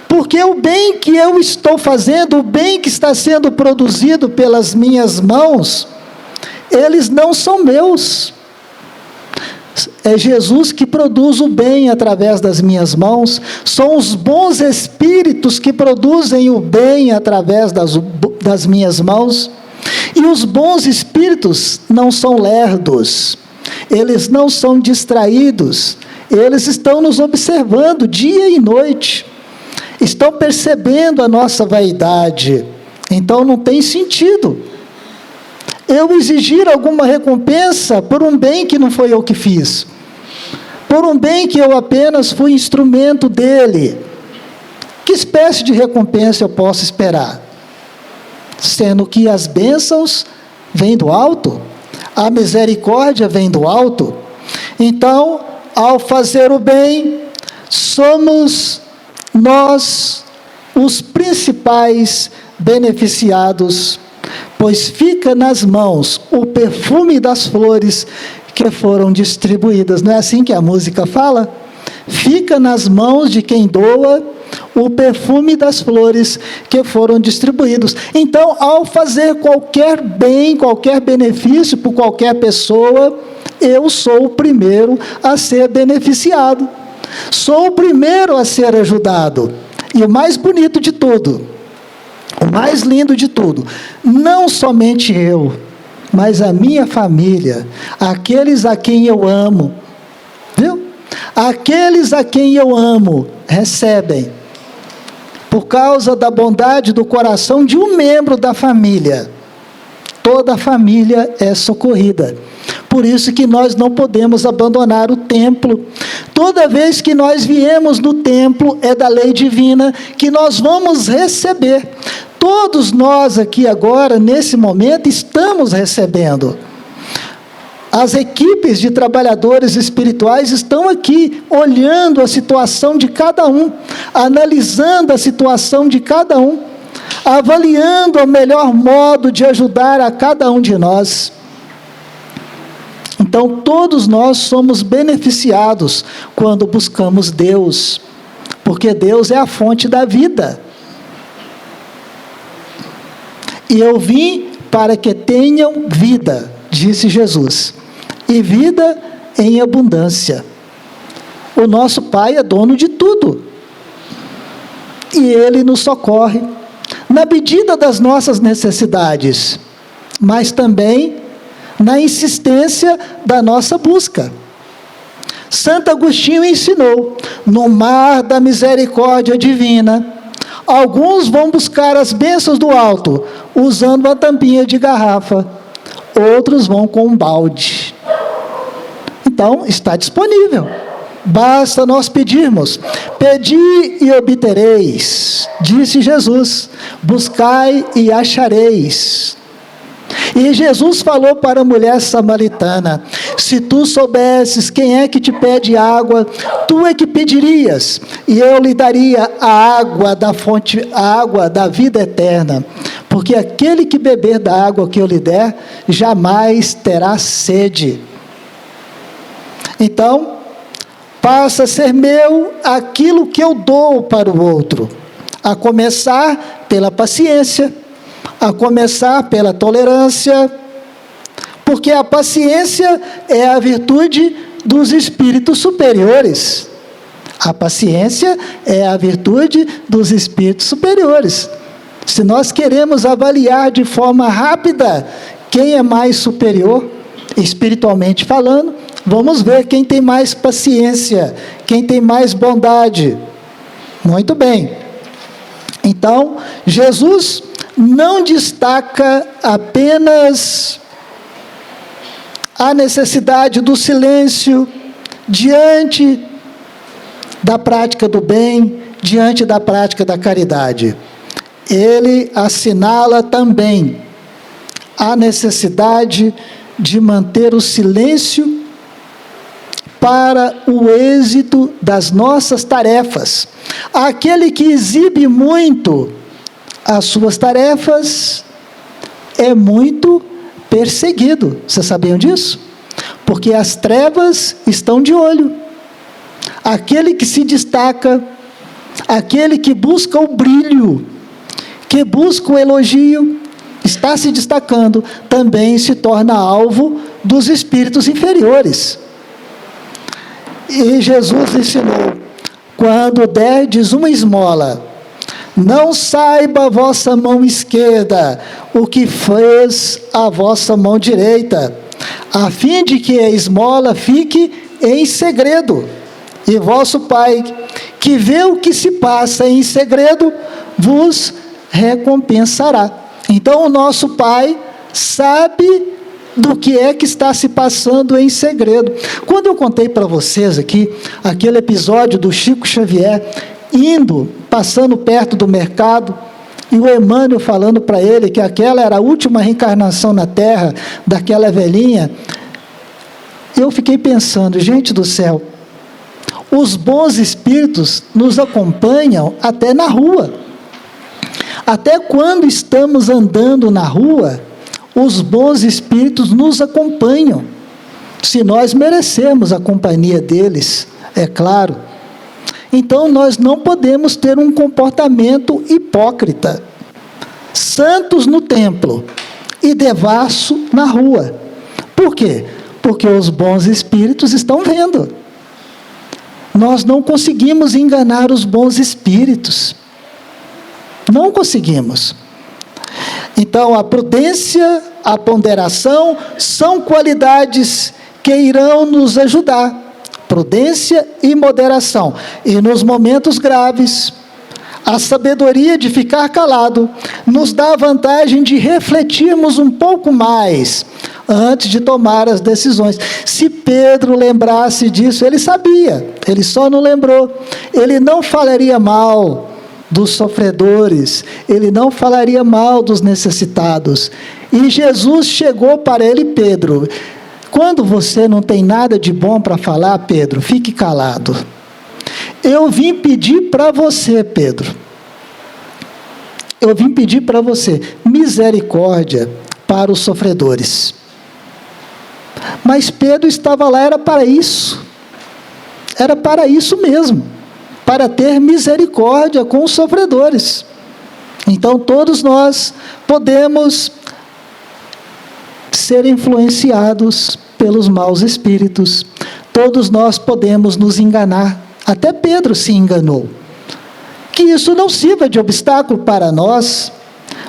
porque o bem que eu estou fazendo, o bem que está sendo produzido pelas minhas mãos, eles não são meus. É Jesus que produz o bem através das minhas mãos, são os bons espíritos que produzem o bem através das minhas mãos. E os bons espíritos não são lerdos, eles não são distraídos, eles estão nos observando dia e noite, estão percebendo a nossa vaidade. Então não tem sentido eu exigir alguma recompensa por um bem que não foi eu que fiz, por um bem que eu apenas fui instrumento dele. Que espécie de recompensa eu posso esperar? Sendo que as bênçãos vêm do alto, a misericórdia vem do alto. Então, ao fazer o bem, somos nós os principais beneficiados, pois fica nas mãos o perfume das flores que foram distribuídas. Não é assim que a música fala? Fica nas mãos de quem doa o perfume das flores que foram distribuídos. Então, ao fazer qualquer bem, qualquer benefício por qualquer pessoa, eu sou o primeiro a ser beneficiado, sou o primeiro a ser ajudado. E o mais bonito de tudo, o mais lindo de tudo, não somente eu, mas a minha família, aqueles a quem eu amo, viu? Aqueles a quem eu amo recebem, por causa da bondade do coração de um membro da família. Toda a família é socorrida. Por isso que nós não podemos abandonar o templo. Toda vez que nós viemos no templo, é da lei divina que nós vamos receber. Todos nós aqui agora, nesse momento, estamos recebendo. As equipes de trabalhadores espirituais estão aqui, olhando a situação de cada um, analisando a situação de cada um, avaliando o melhor modo de ajudar a cada um de nós. Então, todos nós somos beneficiados quando buscamos Deus, porque Deus é a fonte da vida. E eu vim para que tenham vida, disse Jesus, e vida em abundância. O nosso Pai é dono de tudo, e Ele nos socorre na medida das nossas necessidades, mas também na insistência da nossa busca. Santo Agostinho ensinou: no mar da misericórdia divina, alguns vão buscar as bênçãos do alto, usando uma tampinha de garrafa, outros vão com um balde. Então, está disponível. Basta nós pedirmos. Pedi e obtereis, disse Jesus. Buscai e achareis. E Jesus falou para a mulher samaritana: se tu soubesses quem é que te pede água, tu é que pedirias, e eu lhe daria a água da fonte, a água da vida eterna, porque aquele que beber da água que eu lhe der, jamais terá sede. Então, passa a ser meu aquilo que eu dou para o outro, a começar pela paciência, a começar pela tolerância, porque a paciência é a virtude dos espíritos superiores. A paciência é a virtude dos espíritos superiores. Se nós queremos avaliar de forma rápida quem é mais superior, espiritualmente falando, vamos ver quem tem mais paciência, quem tem mais bondade. Muito bem. Então, Jesus não destaca apenas a necessidade do silêncio diante da prática do bem, diante da prática da caridade. Ele assinala também a necessidade de manter o silêncio para o êxito das nossas tarefas. Aquele que exibe muito as suas tarefas é muito perseguido. Vocês sabiam disso? Porque as trevas estão de olho. Aquele que se destaca, aquele que busca o brilho, que busca o elogio, está se destacando, também se torna alvo dos espíritos inferiores. E Jesus ensinou: quando derdes uma esmola, não saiba a vossa mão esquerda o que fez a vossa mão direita, a fim de que a esmola fique em segredo. E vosso Pai, que vê o que se passa em segredo, vos recompensará. Então, o nosso Pai sabe do que é que está se passando em segredo. Quando eu contei para vocês aqui, aquele episódio do Chico Xavier, passando perto do mercado, e o Emmanuel falando para ele que aquela era a última reencarnação na Terra, daquela velhinha, eu fiquei pensando, gente do céu, os bons espíritos nos acompanham até na rua. Até quando estamos andando na rua, os bons espíritos nos acompanham. Se nós merecemos a companhia deles, é claro. Então, nós não podemos ter um comportamento hipócrita. Santos no templo e devasso na rua. Por quê? Porque os bons espíritos estão vendo. Nós não conseguimos enganar os bons espíritos. Não conseguimos. Então, a prudência, a ponderação são qualidades que irão nos ajudar. Prudência e moderação. E nos momentos graves, a sabedoria de ficar calado nos dá a vantagem de refletirmos um pouco mais antes de tomar as decisões. Se Pedro lembrasse disso, ele sabia, ele só não lembrou. Ele não falaria mal dos sofredores, ele não falaria mal dos necessitados. E Jesus chegou para ele: Pedro, quando você não tem nada de bom para falar, Pedro, fique calado. Eu vim pedir para você, Pedro, eu vim pedir para você misericórdia para os sofredores. Mas Pedro estava lá, era para isso mesmo, para ter misericórdia com os sofredores. Então, todos nós podemos ser influenciados pelos maus espíritos, todos nós podemos nos enganar, até Pedro se enganou. Que isso não sirva de obstáculo para nós.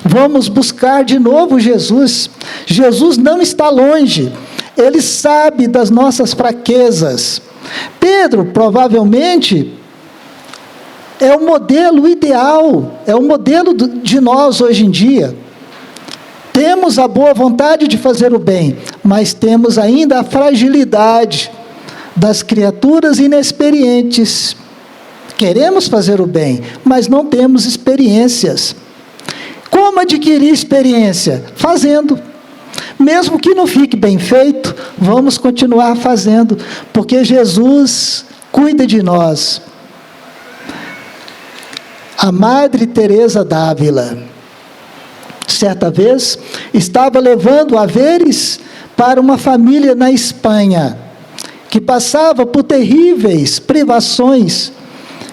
Vamos buscar de novo Jesus. Jesus não está longe, Ele sabe das nossas fraquezas. Pedro, provavelmente, é o modelo ideal, é o modelo de nós hoje em dia. Temos a boa vontade de fazer o bem, mas temos ainda a fragilidade das criaturas inexperientes. Queremos fazer o bem, mas não temos experiências. Como adquirir experiência? Fazendo. Mesmo que não fique bem feito, vamos continuar fazendo, porque Jesus cuida de nós. A Madre Teresa d'Ávila, certa vez, estava levando haveres para uma família na Espanha, que passava por terríveis privações,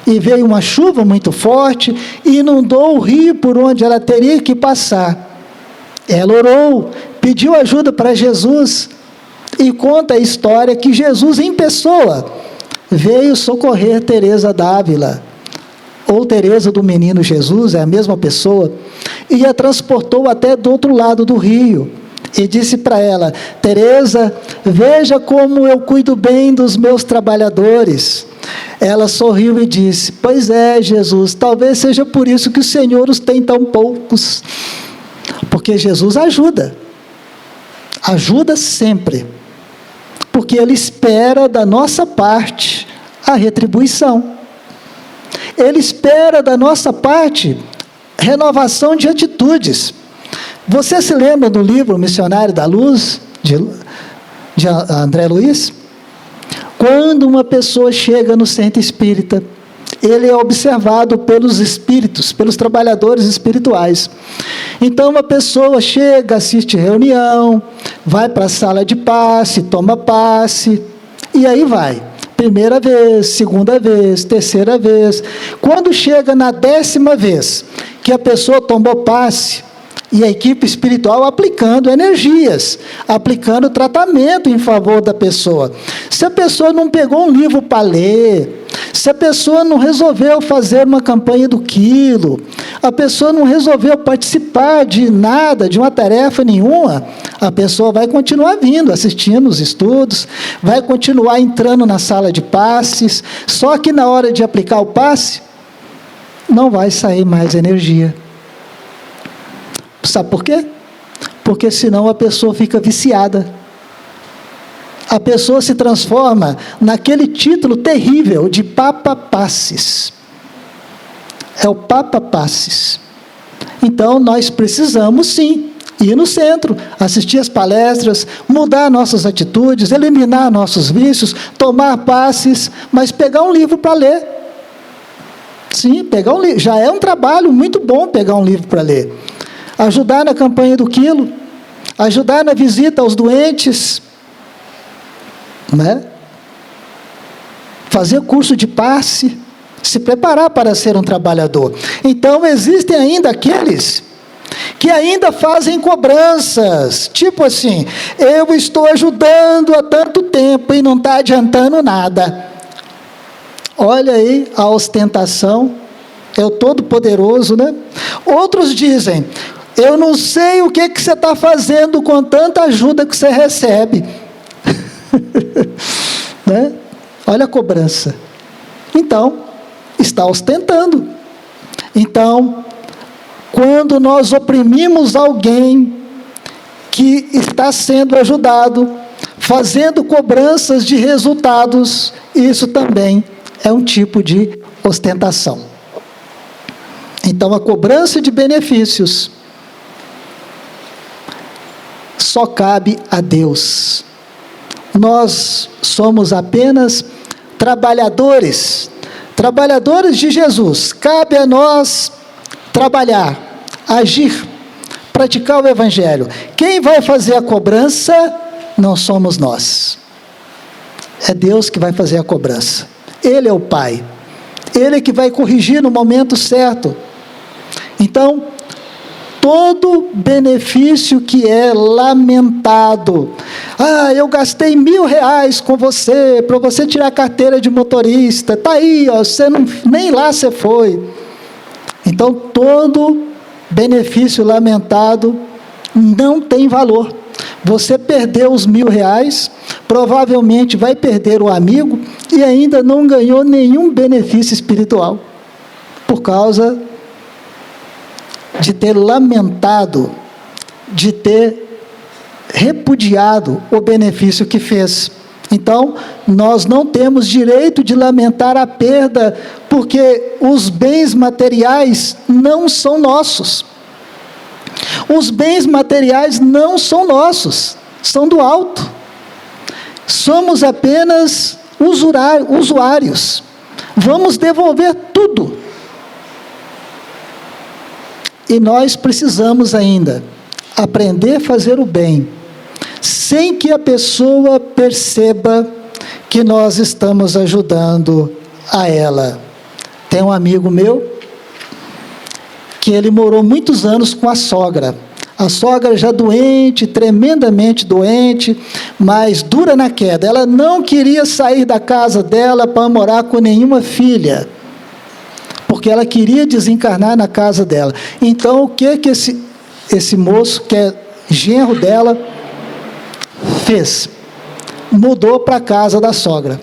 e veio uma chuva muito forte, e inundou o rio por onde ela teria que passar. Ela orou, pediu ajuda para Jesus, e conta a história que Jesus em pessoa veio socorrer Teresa d'Ávila, ou Teresa do Menino Jesus, é a mesma pessoa, e a transportou até do outro lado do rio, e disse para ela: Teresa, veja como eu cuido bem dos meus trabalhadores. Ela sorriu e disse: pois é, Jesus, talvez seja por isso que o Senhor os tem tão poucos, porque Jesus ajuda sempre, porque Ele espera da nossa parte a retribuição, Ele espera da nossa parte renovação de atitudes. Você se lembra do livro Missionário da Luz, de André Luiz? Quando uma pessoa chega no centro espírita, ele é observado pelos espíritos, pelos trabalhadores espirituais. Então, uma pessoa chega, assiste reunião, vai para a sala de passe, toma passe, e aí vai. Primeira vez, segunda vez, terceira vez. Quando chega na 10ª vez que a pessoa tomou passe, e a equipe espiritual aplicando energias, aplicando tratamento em favor da pessoa. Se a pessoa não pegou um livro para ler, se a pessoa não resolveu fazer uma campanha do quilo, a pessoa não resolveu participar de nada, de uma tarefa nenhuma, a pessoa vai continuar vindo, assistindo os estudos, vai continuar entrando na sala de passes, só que na hora de aplicar o passe, não vai sair mais energia. Sabe por quê? Porque senão a pessoa fica viciada. A pessoa se transforma naquele título terrível de Papa Passes. É o Papa Passes. Então, nós precisamos, sim, ir no centro, assistir as palestras, mudar nossas atitudes, eliminar nossos vícios, tomar passes, mas pegar um livro para ler. Sim, pegar um livro. Já é um trabalho muito bom pegar um livro para ler. Ajudar na campanha do quilo, ajudar na visita aos doentes, né? Fazer curso de passe, se preparar para ser um trabalhador. Então, existem ainda aqueles que ainda fazem cobranças, tipo assim: eu estou ajudando há tanto tempo e não está adiantando nada. Olha aí a ostentação, é o Todo-Poderoso, né? Outros dizem: eu não sei o que você está fazendo com tanta ajuda que você recebe. Né? Olha a cobrança. Então, está ostentando. Então, quando nós oprimimos alguém que está sendo ajudado, fazendo cobranças de resultados, isso também é um tipo de ostentação. Então, a cobrança de benefícios só cabe a Deus. Nós somos apenas trabalhadores de Jesus. Cabe a nós trabalhar, agir, praticar o Evangelho. Quem vai fazer a cobrança não somos nós. É Deus que vai fazer a cobrança. Ele é o Pai. Ele que vai corrigir no momento certo. Então, todo benefício que é lamentado. Eu gastei R$1.000 com você, para você tirar a carteira de motorista. Está aí, ó, você não, nem lá você foi. Então, todo benefício lamentado não tem valor. Você perdeu os R$1.000, provavelmente vai perder o amigo e ainda não ganhou nenhum benefício espiritual, por causa de ter lamentado, de ter repudiado o benefício que fez. Então, nós não temos direito de lamentar a perda, porque os bens materiais não são nossos. Os bens materiais não são nossos, são do alto. Somos apenas usuários. Vamos devolver tudo. E nós precisamos ainda aprender a fazer o bem, sem que a pessoa perceba que nós estamos ajudando a ela. Tem um amigo meu, que ele morou muitos anos com a sogra. A sogra já doente, tremendamente doente, mas dura na queda. Ela não queria sair da casa dela para morar com nenhuma filha, porque ela queria desencarnar na casa dela. Então, o que esse moço, que é genro dela, fez? Mudou para a casa da sogra.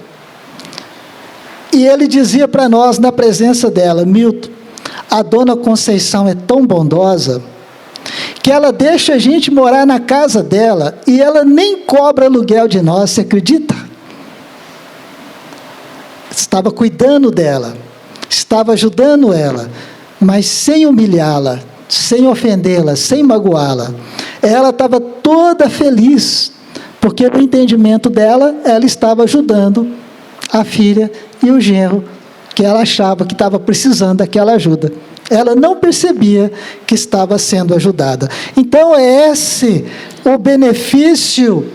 E ele dizia para nós, na presença dela: Milton, a dona Conceição é tão bondosa que ela deixa a gente morar na casa dela e ela nem cobra aluguel de nós, você acredita? Estava cuidando dela, estava ajudando ela, mas sem humilhá-la, sem ofendê-la, sem magoá-la. Ela estava toda feliz, porque no entendimento dela, ela estava ajudando a filha e o genro, que ela achava que estava precisando daquela ajuda. Ela não percebia que estava sendo ajudada. Então, é esse o benefício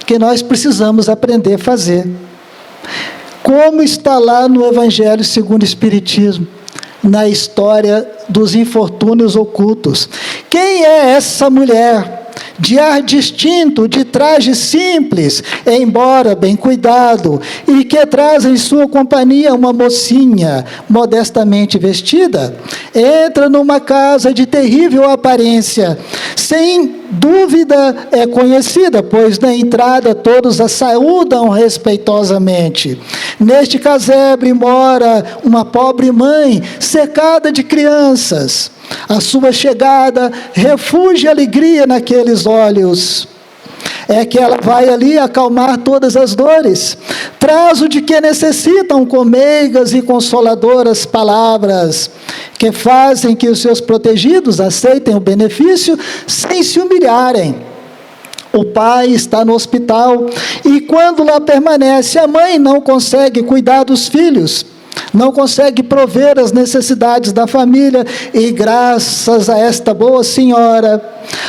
que nós precisamos aprender a fazer. Como está lá no Evangelho segundo o Espiritismo, na história dos infortúnios ocultos. Quem é essa mulher? De ar distinto, de traje simples, embora bem cuidado, e que traz em sua companhia uma mocinha, modestamente vestida, entra numa casa de terrível aparência, sem dúvida é conhecida, pois na entrada todos a saúdam respeitosamente. Neste casebre mora uma pobre mãe, cercada de crianças. A sua chegada refugia alegria naqueles olhos. É que ela vai ali acalmar todas as dores, traz o de que necessitam com meigas e consoladoras palavras, que fazem que os seus protegidos aceitem o benefício sem se humilharem. O pai está no hospital e quando lá permanece, a mãe não consegue cuidar dos filhos, não consegue prover as necessidades da família, e graças a esta boa senhora,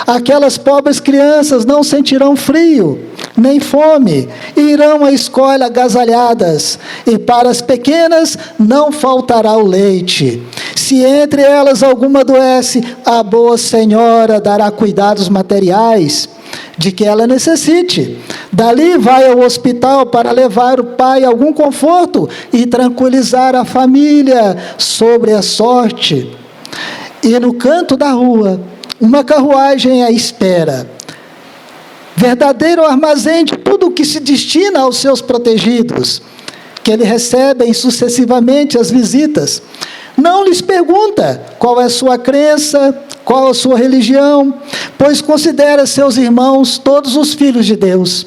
aquelas pobres crianças não sentirão frio, nem fome, e irão à escola agasalhadas, e para as pequenas não faltará o leite. Se entre elas alguma adoece, a boa senhora dará cuidados materiais de que ela necessite. Dali vai ao hospital para levar o pai algum conforto e tranquilizar a família sobre a sorte. E no canto da rua, uma carruagem à espera. Verdadeiro armazém de tudo o que se destina aos seus protegidos, que ele recebem sucessivamente as visitas. Não lhes pergunta qual é a sua crença, qual a sua religião, pois considera seus irmãos todos os filhos de Deus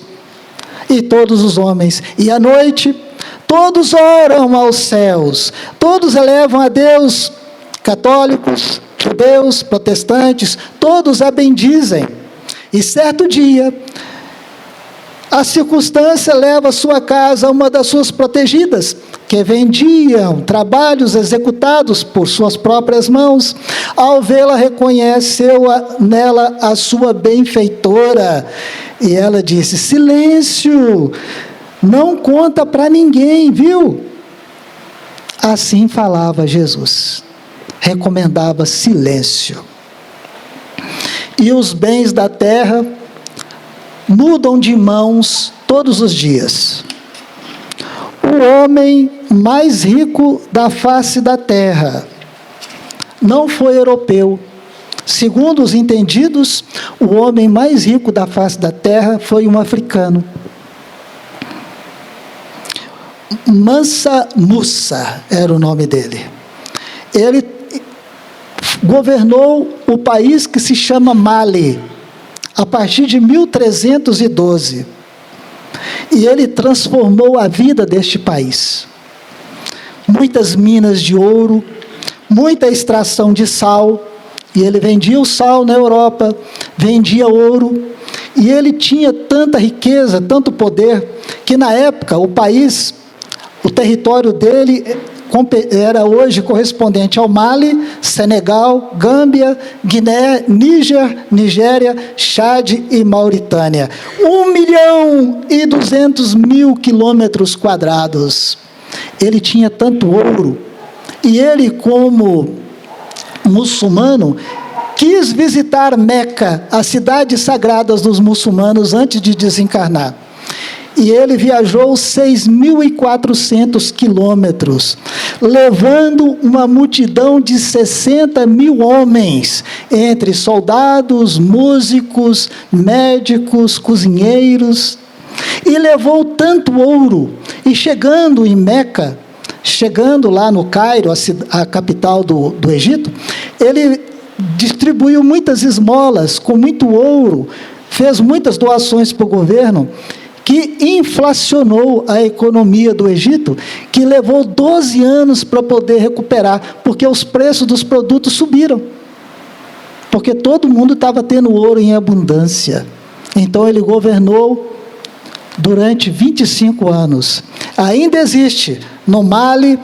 e todos os homens. E à noite, todos oram aos céus, todos elevam a Deus, católicos, judeus, protestantes, todos a bendizem. E certo dia, a circunstância leva à sua casa uma das suas protegidas, que vendiam trabalhos executados por suas próprias mãos. Ao vê-la, reconheceu nela a sua benfeitora. E ela disse: silêncio, não conta para ninguém, viu? Assim falava Jesus, recomendava silêncio. E os bens da terra mudam de mãos todos os dias. O homem mais rico da face da terra não foi europeu. Segundo os entendidos, o homem mais rico da face da terra foi um africano. Mansa Musa era o nome dele. Ele governou o país que se chama Mali, a partir de 1312. E ele transformou a vida deste país. Muitas minas de ouro, muita extração de sal, e ele vendia o sal na Europa, vendia ouro, e ele tinha tanta riqueza, tanto poder, que na época o país, o território dele era hoje correspondente ao Mali, Senegal, Gâmbia, Guiné, Nigéria, Chad e Mauritânia. 1.200.000 quilômetros quadrados. Ele tinha tanto ouro, e ele, como muçulmano, quis visitar Meca, a cidade sagrada dos muçulmanos, antes de desencarnar. E ele viajou 6.400 quilômetros, levando uma multidão de 60 mil homens, entre soldados, músicos, médicos, cozinheiros, e levou tanto ouro, e chegando em Meca, chegando lá no Cairo, a capital do Egito, ele distribuiu muitas esmolas com muito ouro, fez muitas doações para o governo, que inflacionou a economia do Egito, que levou 12 anos para poder recuperar, porque os preços dos produtos subiram, porque todo mundo estava tendo ouro em abundância. Então ele governou durante 25 anos. Ainda existe no Mali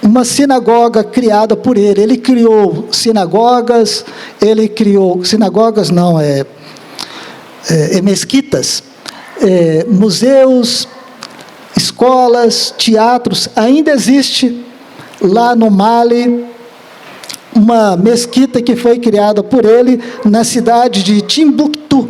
uma sinagoga criada por ele. Ele criou sinagogas, mesquitas, museus, escolas, teatros. Ainda existe lá no Mali uma mesquita que foi criada por ele na cidade de Timbuktu.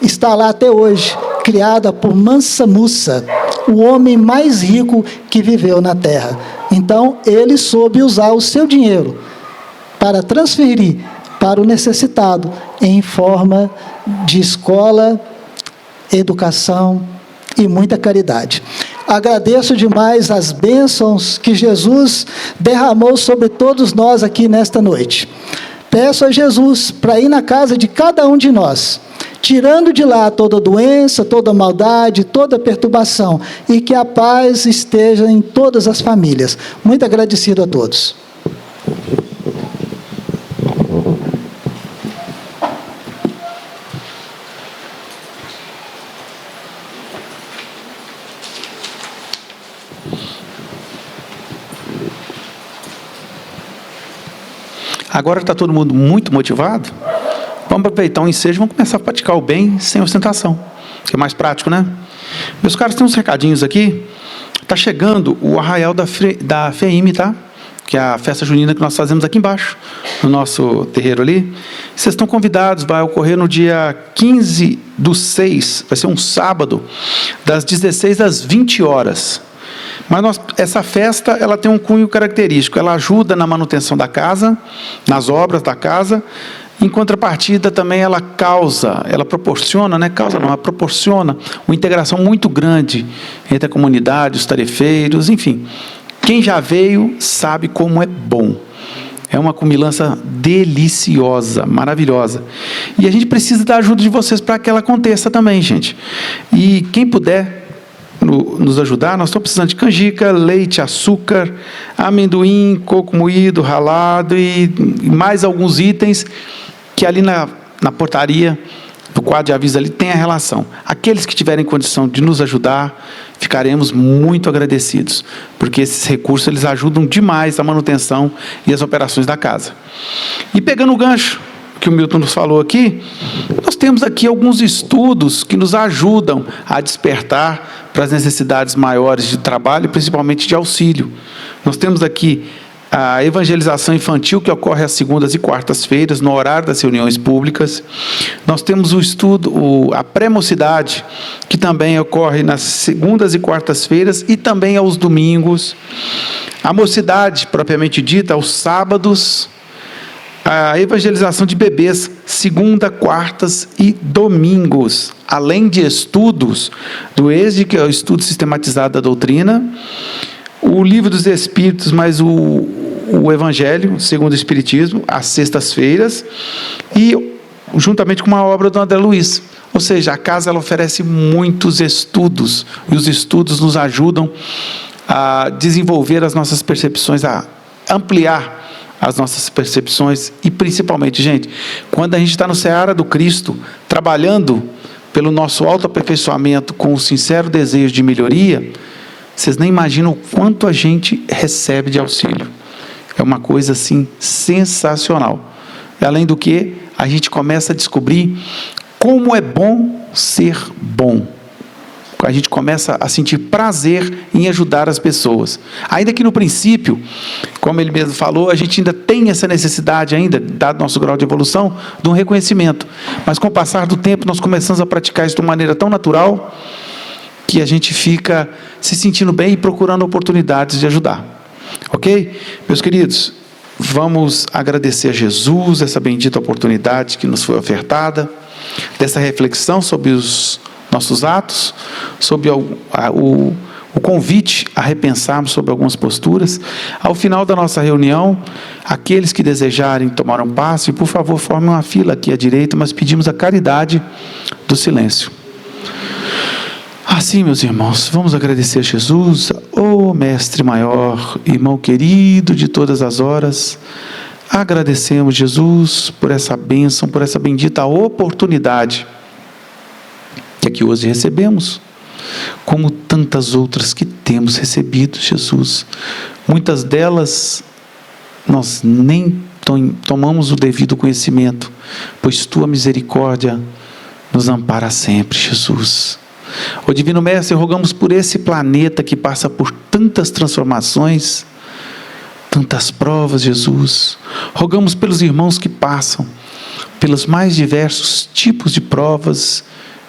Está lá até hoje, criada por Mansa Musa, o homem mais rico que viveu na terra. Então, ele soube usar o seu dinheiro para transferir para o necessitado em forma de escola, educação e muita caridade. Agradeço demais as bênçãos que Jesus derramou sobre todos nós aqui nesta noite. Peço a Jesus para ir na casa de cada um de nós, tirando de lá toda doença, toda maldade, toda perturbação, e que a paz esteja em todas as famílias. Muito agradecido a todos. Agora está todo mundo muito motivado? Vamos aproveitar o ensejo e vamos começar a praticar o bem sem ostentação, que é mais prático, né? Meus caros, tem uns recadinhos aqui. Está chegando o arraial da FEIM, tá? Que é a festa junina que nós fazemos aqui embaixo, no nosso terreiro ali. Vocês estão convidados, vai ocorrer no dia 15/6, vai ser um sábado, das 16 às 20 horas. Mas essa festa, ela tem um cunho característico, ela ajuda na manutenção da casa, nas obras da casa. Em contrapartida, também ela proporciona uma integração muito grande entre a comunidade, os tarefeiros, enfim. Quem já veio sabe como é bom. É uma comilança deliciosa, maravilhosa. E a gente precisa da ajuda de vocês para que ela aconteça também, gente. E quem puder nos ajudar, nós estamos precisando de canjica, leite, açúcar, amendoim, coco moído, ralado e mais alguns itens que ali na portaria, no quadro de aviso ali, tem a relação. Aqueles que tiverem condição de nos ajudar, ficaremos muito agradecidos, porque esses recursos eles ajudam demais a manutenção e as operações da casa. E pegando o gancho que o Milton nos falou aqui, nós temos aqui alguns estudos que nos ajudam a despertar para as necessidades maiores de trabalho e principalmente de auxílio. Nós temos aqui a evangelização infantil, que ocorre às segundas e quartas-feiras, no horário das reuniões públicas. Nós temos o estudo, a pré-mocidade, que também ocorre nas segundas e quartas-feiras e também aos domingos. A mocidade, propriamente dita, aos sábados. A evangelização de bebês, segunda, quartas e domingos. Além de estudos do ESD, que é o estudo sistematizado da doutrina, o Livro dos Espíritos, mais o Evangelho, segundo o Espiritismo, às sextas-feiras, e juntamente com uma obra do André Luiz. Ou seja, a casa ela oferece muitos estudos, e os estudos nos ajudam a desenvolver as nossas percepções, a ampliar as nossas percepções, e principalmente, gente, quando a gente está no Seara do Cristo, trabalhando pelo nosso autoaperfeiçoamento com o sincero desejo de melhoria, vocês nem imaginam o quanto a gente recebe de auxílio. É uma coisa, assim, sensacional. Além do que, a gente começa a descobrir como é bom ser bom. a gente começa a sentir prazer em ajudar as pessoas. Ainda que no princípio, como ele mesmo falou, a gente ainda tem essa necessidade ainda, dado nosso grau de evolução, de um reconhecimento. Mas com o passar do tempo, nós começamos a praticar isso de uma maneira tão natural, que a gente fica se sentindo bem e procurando oportunidades de ajudar. Ok? Meus queridos, vamos agradecer a Jesus essa bendita oportunidade que nos foi ofertada, dessa reflexão sobre os nossos atos, sobre o convite a repensarmos sobre algumas posturas. Ao final da nossa reunião, aqueles que desejarem tomar um passo, por favor, formem uma fila aqui à direita, mas pedimos a caridade do silêncio. Assim, meus irmãos, vamos agradecer a Jesus, ô Mestre maior, irmão querido de todas as horas. Agradecemos, Jesus, por essa bênção, por essa bendita oportunidade que aqui hoje recebemos, como tantas outras que temos recebido, Jesus. Muitas delas nós nem tomamos o devido conhecimento, pois Tua misericórdia nos ampara sempre, Jesus. Ó Divino Mestre, rogamos por esse planeta que passa por tantas transformações, tantas provas, Jesus. Rogamos pelos irmãos que passam pelos mais diversos tipos de provas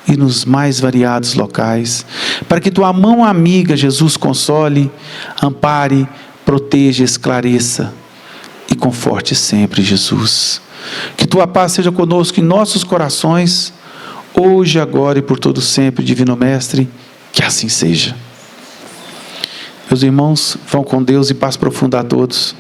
e nos mais variados locais, para que Tua mão amiga, Jesus, console, ampare, proteja, esclareça e conforte sempre, Jesus. Que Tua paz seja conosco em nossos corações, hoje, agora e por todo sempre, Divino Mestre, que assim seja. Meus irmãos, vão com Deus e paz profunda a todos.